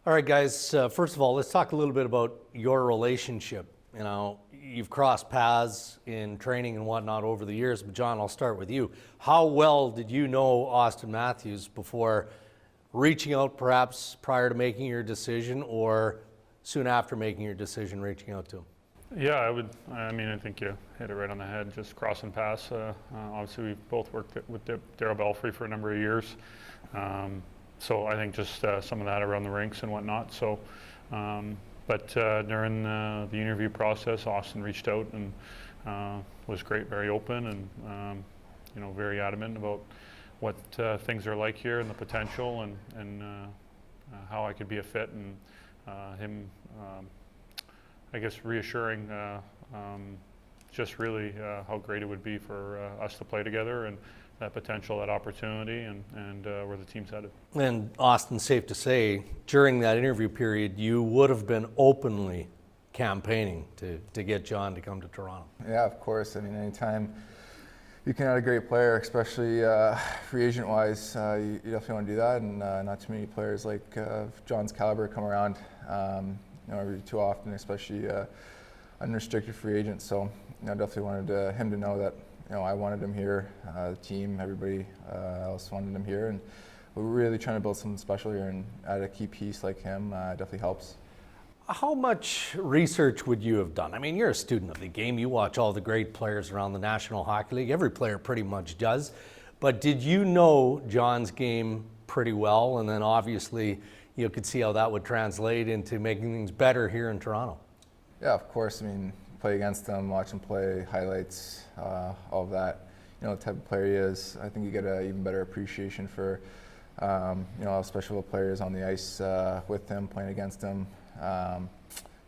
All right, guys. First of all, let's talk a little bit about your relationship. You know, you've crossed paths in training and whatnot over the years, but John, I'll start with you. How well did you know Auston Matthews before reaching out, perhaps prior to making your decision, or soon after making your decision, reaching out to him? Yeah, I think you hit it right on the head, just crossing paths. Obviously, we've both worked with Darren Belfry for a number of years. So I think just some of that around the rinks and whatnot. So, but during the interview process, Auston reached out and was great, very open, and very adamant about what things are like here and the potential, and how I could be a fit, and him, I guess, reassuring just really how great it would be for us to play together, and that potential, that opportunity, and where the team's headed. And Austin, safe to say, during that interview period, you would have been openly campaigning to get John to come to Toronto. Yeah, of course. I mean, anytime you can add a great player, especially free agent-wise, you definitely want to do that, and not too many players like John's caliber come around every too often, especially unrestricted free agents. So I definitely wanted him to know that I wanted him here, the team, everybody else wanted him here, and we're really trying to build something special here, and add a key piece like him definitely helps. How much research would you have done? I mean, you're a student of the game. You watch all the great players around the National Hockey League. Every player pretty much does. But did you know John's game pretty well? And then obviously you could see how that would translate into making things better here in Toronto. Yeah, of course. I mean, play against him, watch him play, highlights, all of that. The type of player he is. I think you get an even better appreciation for, how special a player is on the ice with him, playing against him.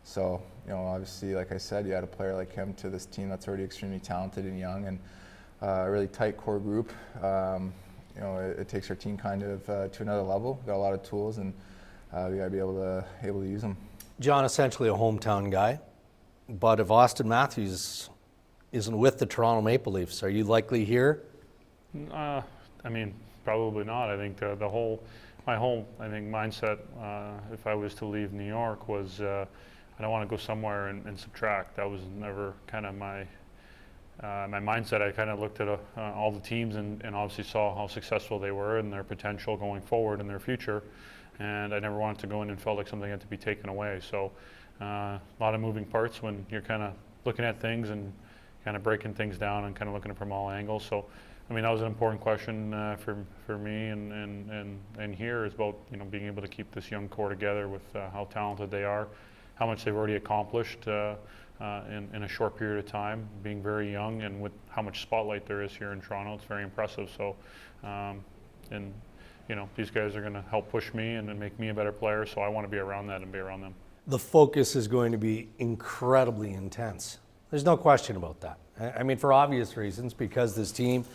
So, obviously, like I said, you add a player like him to this team that's already extremely talented and young, and a really tight core group. It takes our team kind of to another level. We've got a lot of tools, and we got to be able to use them. John, essentially a hometown guy. But if Auston Matthews isn't with the Toronto Maple Leafs, are you likely here? Probably not. I think my whole mindset, if I was to leave New York, was I don't want to go somewhere and subtract. That was never kind of my mindset. I kind of looked at all the teams and obviously saw how successful they were and their potential going forward in their future. And I never wanted to go in and felt like something had to be taken away. So a lot of moving parts when you're kind of looking at things and kind of breaking things down and kind of looking at it from all angles. So, that was an important question for me and here is about being able to keep this young core together with how talented they are, how much they've already accomplished in a short period of time, being very young, and with how much spotlight there is here in Toronto. It's very impressive. So, these guys are going to help push me and make me a better player, so I want to be around that and be around them. The focus is going to be incredibly intense. There's no question about that. For obvious reasons, because this team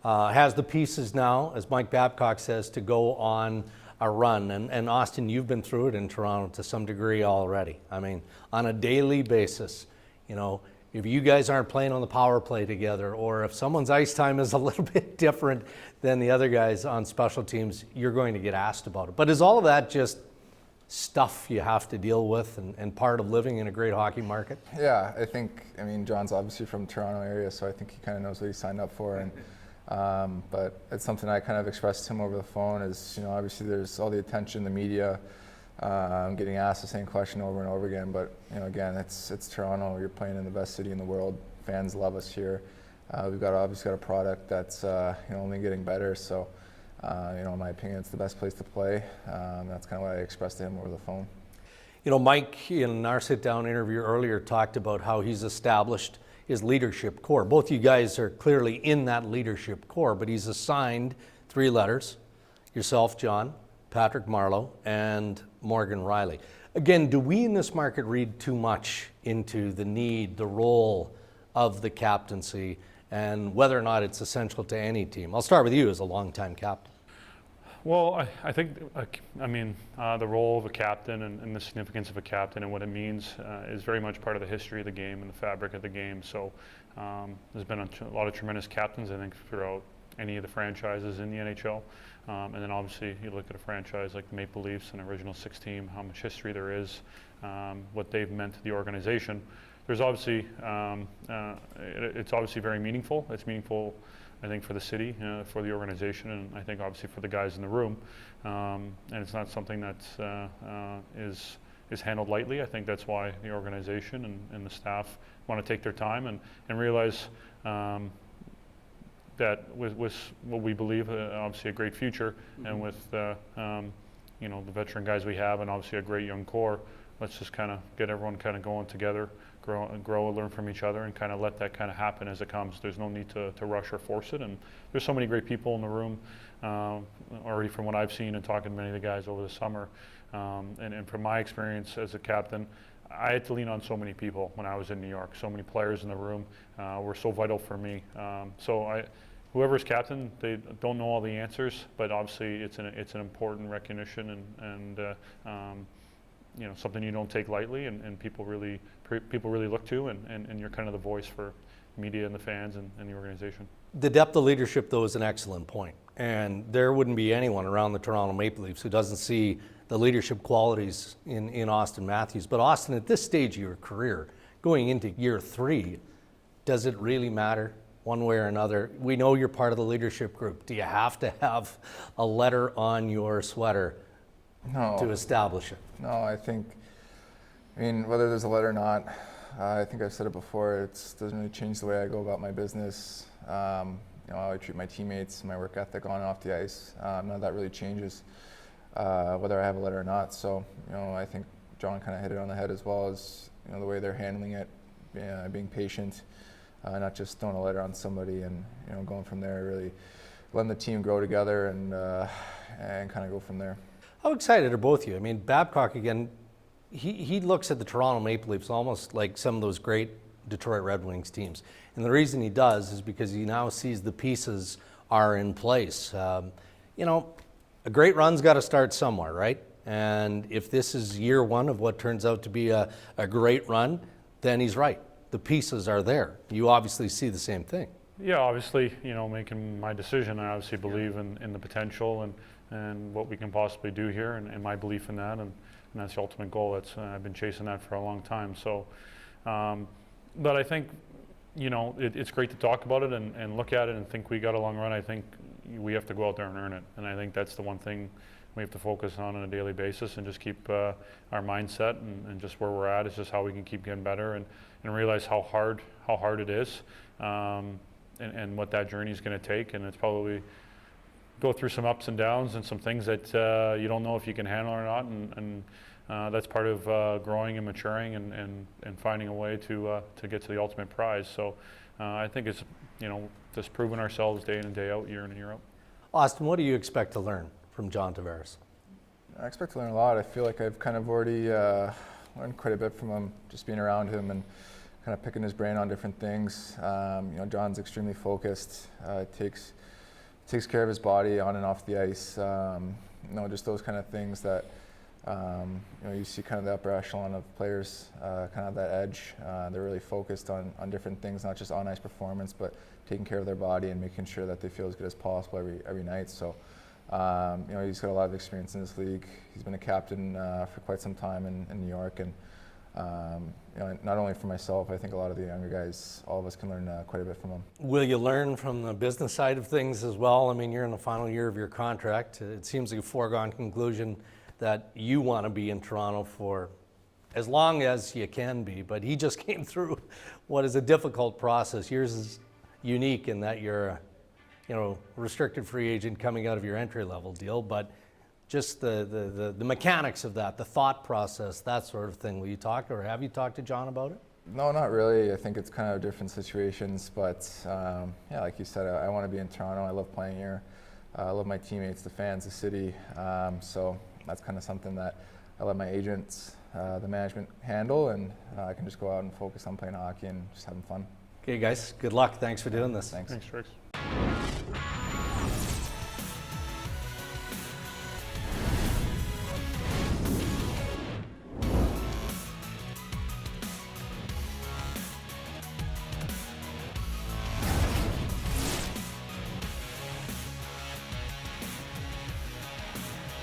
has the pieces now, as Mike Babcock says, to go on a run. And Austin, you've been through it in Toronto to some degree already. On a daily basis, if you guys aren't playing on the power play together, or if someone's ice time is a little bit different than the other guys on special teams, you're going to get asked about it. But is all of that just stuff you have to deal with and part of living in a great hockey market? Yeah, I think, John's obviously from the Toronto area, so I think he kind of knows what he signed up for. And but it's something I kind of expressed to him over the phone is, obviously there's all the attention, the media, getting asked the same question over and over again. But, again, it's Toronto. You're playing in the best city in the world. Fans love us here. We've obviously got a product that's, only getting better. So, in my opinion, it's the best place to play. That's kind of what I expressed to him over the phone. Mike, in our sit-down interview earlier, talked about how he's established his leadership core. Both you guys are clearly in that leadership core, but he's assigned 3 letters: yourself, John, Patrick Marleau, and Morgan Riley. Again, do we in this market read too much into the need, the role of the captaincy, and whether or not it's essential to any team? I'll start with you as a longtime captain. Well, I think, the role of a captain and the significance of a captain and what it means is very much part of the history of the game and the fabric of the game. So there's been a lot of tremendous captains, I think, throughout any of the franchises in the NHL. And then obviously you look at a franchise like the Maple Leafs, an original 6 team, how much history there is, what they've meant to the organization. There's obviously, it's obviously very meaningful. It's meaningful, I think, for the city, for the organization, and I think obviously for the guys in the room. And it's not something that is handled lightly. I think that's why the organization and the staff want to take their time and realize that with what we believe, obviously a great future, and with the veteran guys we have, and obviously a great young core, let's just kind of get everyone kind of going together, grow and learn from each other, and kind of let that kind of happen as it comes. There's no need to rush or force it, and there's so many great people in the room already from what I've seen and talking to many of the guys over the summer, and from my experience as a captain, I had to lean on so many people when I was in New York. So many players in the room were so vital for me. Whoever's captain, they don't know all the answers, but obviously it's an important recognition and something you don't take lightly, and people really look to, and you're kind of the voice for media and the fans and the organization. The depth of leadership, though, is an excellent point. And there wouldn't be anyone around the Toronto Maple Leafs who doesn't see the leadership qualities in Auston Matthews. But Auston, at this stage of your career, going into year 3, does it really matter one way or another? We know you're part of the leadership group. Do you have to have a letter on your sweater to establish it? No, I mean, whether there's a letter or not, I think I've said it before, it doesn't really change the way I go about my business. How I treat my teammates, my work ethic on and off the ice. None of that really changes whether I have a letter or not. So, I think John kind of hit it on the head, as well as, the way they're handling it, being patient, not just throwing a letter on somebody and, going from there, really letting the team grow together and kind of go from there. How excited are both of you? I mean, Babcock, again, he looks at the Toronto Maple Leafs almost like some of those great Detroit Red Wings teams. And the reason he does is because he now sees the pieces are in place. A great run's got to start somewhere, right? And if this is year 1 of what turns out to be a great run, then he's right. The pieces are there. You obviously see the same thing. Yeah, obviously, making my decision, I obviously believe in the potential and what we can possibly do here, and my belief in that, and that's the ultimate goal. I've been chasing that for a long time. So, but I think, it's great to talk about it and look at it and think we got a long run. I think we have to go out there and earn it, and I think that's the one thing we have to focus on a daily basis, and just keep our mindset and just where we're at is just how we can keep getting better and realize how hard it is, and what that journey is going to take. And it's probably go through some ups and downs and some things that you don't know if you can handle or not, and that's part of growing and maturing and finding a way to get to the ultimate prize. So I think it's just proving ourselves day in and day out, year in and year out. Auston, what do you expect to learn from John Tavares? I expect to learn a lot. I feel like I've kind of already learned quite a bit from him, just being around him and kind of picking his brain on different things. John's extremely focused. Takes care of his body on and off the ice. Just those kind of things that you see kind of the upper echelon of players, kind of that edge. They're really focused on different things, not just on ice performance, but taking care of their body and making sure that they feel as good as possible every night. So, he's got a lot of experience in this league. He's been a captain for quite some time in New York, and not only for myself, I think a lot of the younger guys, all of us can learn quite a bit from him. Will you learn from the business side of things as well? I mean, you're in the final year of your contract. It seems like a foregone conclusion that you want to be in Toronto for as long as you can be, but he just came through what is a difficult process. Yours is unique in that you're a restricted free agent coming out of your entry-level deal, but just the mechanics of that, the thought process, that sort of thing. Will you talk, or have you talked to John about it? No, not really. I think it's kind of different situations, but like you said, I want to be in Toronto. I love playing here. I love my teammates, the fans, the city. So that's kind of something that I let my agents, the management handle, and I can just go out and focus on playing hockey and just having fun. Okay, guys, good luck. Thanks for doing this. Thanks. Thanks, Rex.